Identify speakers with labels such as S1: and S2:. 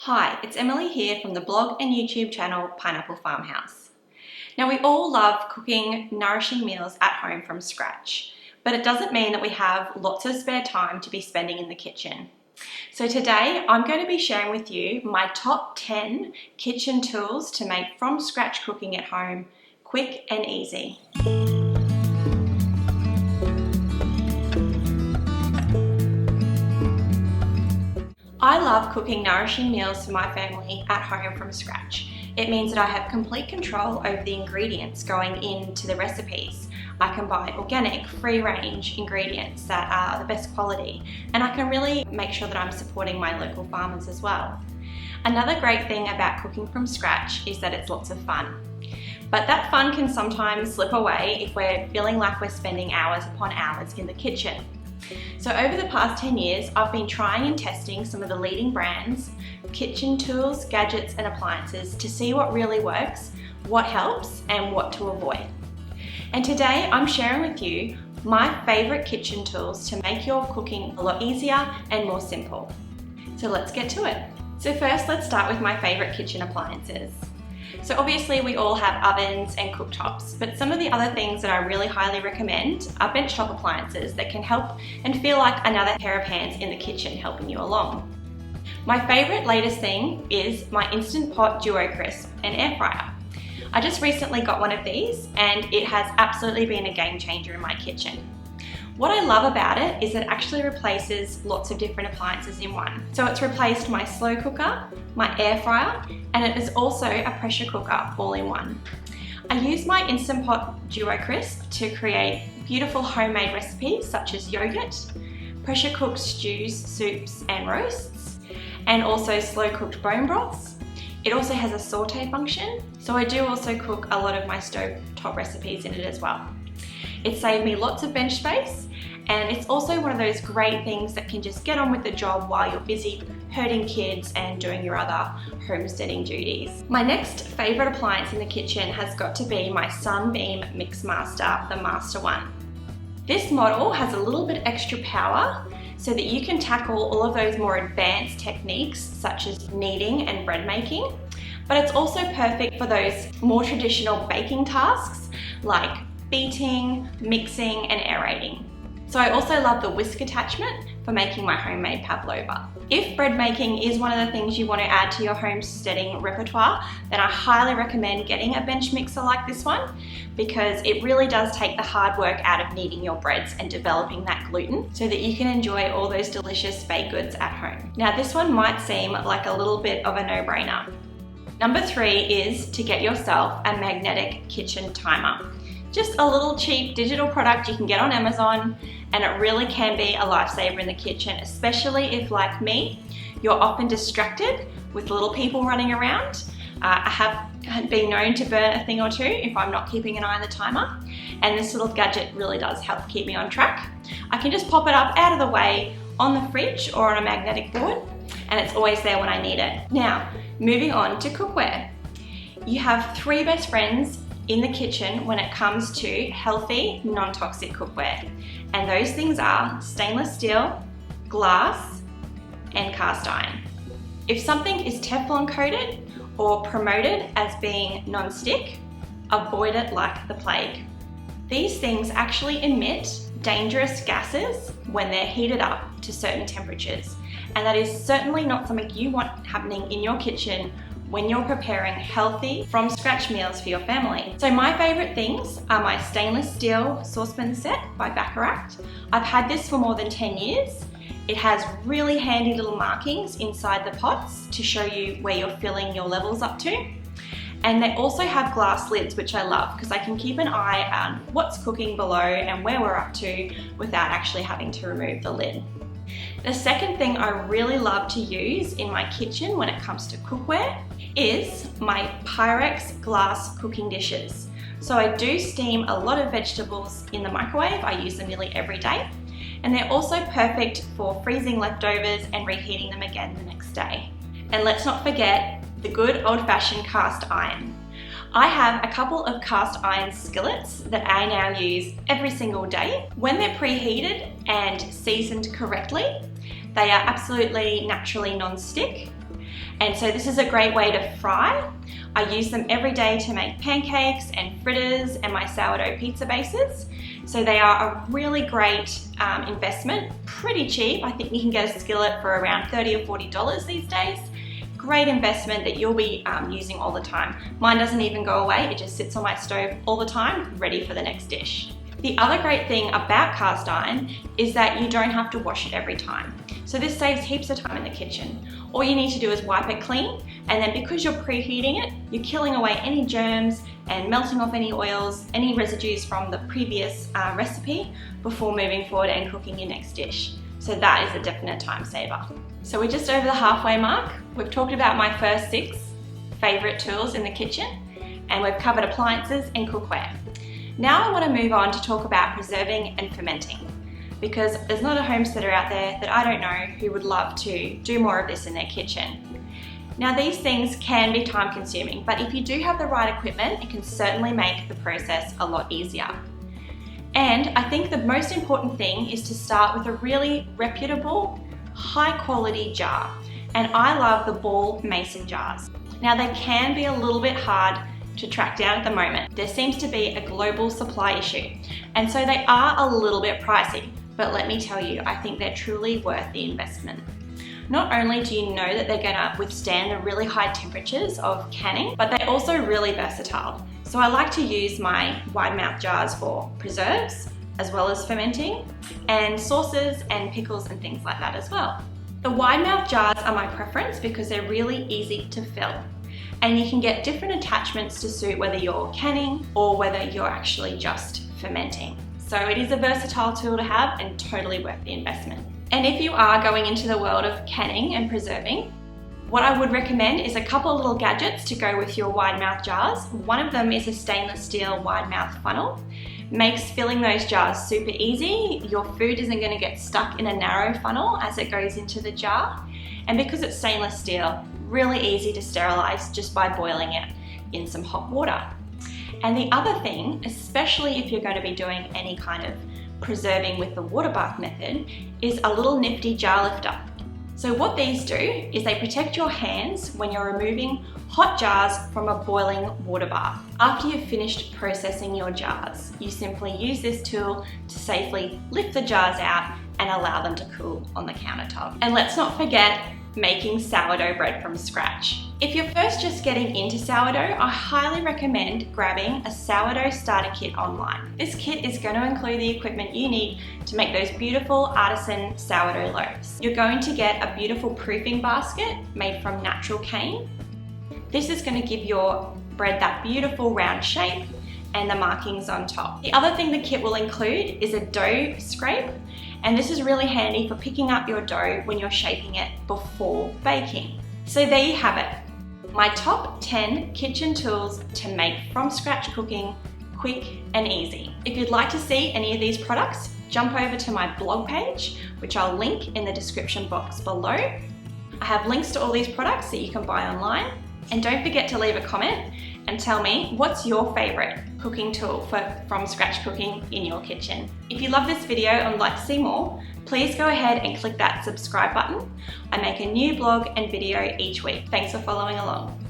S1: Hi, it's Emily here from the blog and YouTube channel Pineapple Farmhouse. Now we all love cooking nourishing meals at home from scratch, but it doesn't mean that we have lots of spare time to be spending in the kitchen. So today I'm going to be sharing with you my top 10 kitchen tools to make from scratch cooking at home quick and easy. I love cooking nourishing meals for my family at home from scratch. It means that I have complete control over the ingredients going into the recipes. I can buy organic, free-range ingredients that are the best quality, and I can really make sure that I'm supporting my local farmers as well. Another great thing about cooking from scratch is that it's lots of fun. But that fun can sometimes slip away if we're feeling like we're spending hours upon hours in the kitchen. So over the past 10 years, I've been trying and testing some of the leading brands, kitchen tools, gadgets and appliances to see what really works, what helps and what to avoid. And today I'm sharing with you my favourite kitchen tools to make your cooking a lot easier and more simple. So let's get to it. So first, let's start with my favourite kitchen appliances. So obviously we all have ovens and cooktops, but some of the other things that I really highly recommend are benchtop appliances that can help and feel like another pair of hands in the kitchen helping you along. My favourite latest thing is my Instant Pot Duo Crisp and air fryer. I just recently got one of these and it has absolutely been a game changer in my kitchen. What I love about it is it actually replaces lots of different appliances in one. So it's replaced my slow cooker, my air fryer, and it is also a pressure cooker all in one. I use my Instant Pot Duo Crisp to create beautiful homemade recipes such as yogurt, pressure cooked stews, soups and roasts, and also slow cooked bone broths. It also has a saute function, so I do also cook a lot of my stovetop recipes in it as well. It saved me lots of bench space, and it's also one of those great things that can just get on with the job while you're busy herding kids and doing your other homesteading duties. My next favourite appliance in the kitchen has got to be my Sunbeam Mix Master, the Master one. This model has a little bit extra power so that you can tackle all of those more advanced techniques such as kneading and bread making, but it's also perfect for those more traditional baking tasks like beating, mixing and aerating. So I also love the whisk attachment for making my homemade pavlova. If bread making is one of the things you want to add to your homesteading repertoire, then I highly recommend getting a bench mixer like this one because it really does take the hard work out of kneading your breads and developing that gluten so that you can enjoy all those delicious baked goods at home. Now this one might seem like a little bit of a no-brainer. Number 3 is to get yourself a magnetic kitchen timer. Just a little cheap digital product you can get on Amazon, and it really can be a lifesaver in the kitchen, especially if, like me, you're often distracted with little people running around. I have been known to burn a thing or two if I'm not keeping an eye on the timer, and this little gadget really does help keep me on track. I can just pop it up out of the way on the fridge or on a magnetic board, and it's always there when I need it. Now, moving on to cookware. You have 3 best friends in the kitchen when it comes to healthy, non-toxic cookware. And those things are stainless steel, glass, and cast iron. If something is Teflon coated or promoted as being non-stick, avoid it like the plague. These things actually emit dangerous gases when they're heated up to certain temperatures. And that is certainly not something you want happening in your kitchen when you're preparing healthy, from scratch meals for your family. So my favourite things are my stainless steel saucepan set by Baccarat. I've had this for more than 10 years. It has really handy little markings inside the pots to show you where you're filling your levels up to. And they also have glass lids, which I love because I can keep an eye on what's cooking below and where we're up to without actually having to remove the lid. The second thing I really love to use in my kitchen when it comes to cookware is my Pyrex glass cooking dishes. So I do steam a lot of vegetables in the microwave. I use them nearly every day. And they're also perfect for freezing leftovers and reheating them again the next day. And let's not forget the good old-fashioned cast iron. I have a couple of cast iron skillets that I now use every single day. When they're preheated and seasoned correctly, they are absolutely naturally non-stick, And so this is a great way to fry. I use them every day to make pancakes and fritters and my sourdough pizza bases. So they are a really great investment, pretty cheap. I think you can get a skillet for around $30 or $40 these days. Great investment that you'll be using all the time. Mine doesn't even go away, it just sits on my stove all the time, ready for the next dish. The other great thing about cast iron is that you don't have to wash it every time. So this saves heaps of time in the kitchen. All you need to do is wipe it clean, and then because you're preheating it, you're killing away any germs and melting off any oils, any residues from the previous recipe before moving forward and cooking your next dish. So that is a definite time saver. So we're just over the halfway mark. We've talked about my first 6 favorite tools in the kitchen, and we've covered appliances and cookware. Now I want to move on to talk about preserving and fermenting, because there's not a homesteader out there that I don't know who would love to do more of this in their kitchen. Now these things can be time consuming, but if you do have the right equipment, it can certainly make the process a lot easier. And I think the most important thing is to start with a really reputable, high quality jar. And I love the ball mason jars. Now they can be a little bit hard to track down at the moment. There seems to be a global supply issue, and so they are a little bit pricey, but let me tell you, I think they're truly worth the investment. Not only do you know that they're gonna withstand the really high temperatures of canning, but they're also really versatile. So I like to use my wide mouth jars for preserves, as well as fermenting, and sauces and pickles and things like that as well. The wide mouth jars are my preference because they're really easy to fill. And you can get different attachments to suit whether you're canning or whether you're actually just fermenting. So it is a versatile tool to have and totally worth the investment. And if you are going into the world of canning and preserving, what I would recommend is a couple of little gadgets to go with your wide mouth jars. One of them is a stainless steel wide mouth funnel. Makes filling those jars super easy. Your food isn't going to get stuck in a narrow funnel as it goes into the jar. And because it's stainless steel, really easy to sterilize just by boiling it in some hot water. And the other thing, especially if you're going to be doing any kind of preserving with the water bath method, is a little nifty jar lifter. So what these do is they protect your hands when you're removing hot jars from a boiling water bath. After you've finished processing your jars, you simply use this tool to safely lift the jars out and allow them to cool on the countertop. And let's not forget making sourdough bread from scratch. If you're first just getting into sourdough, I highly recommend grabbing a sourdough starter kit online. This kit is going to include the equipment you need to make those beautiful artisan sourdough loaves. You're going to get a beautiful proofing basket made from natural cane. This is going to give your bread that beautiful round shape and the markings on top. The other thing the kit will include is a dough scrape, and this is really handy for picking up your dough when you're shaping it before baking. So there you have it, my top 10 kitchen tools to make from scratch cooking quick and easy. If you'd like to see any of these products, jump over to my blog page, which I'll link in the description box below. I have links to all these products that you can buy online. And don't forget to leave a comment and tell me what's your favorite cooking tool for from scratch cooking in your kitchen. If you love this video and would like to see more, please go ahead and click that subscribe button. I make a new blog and video each week. Thanks for following along.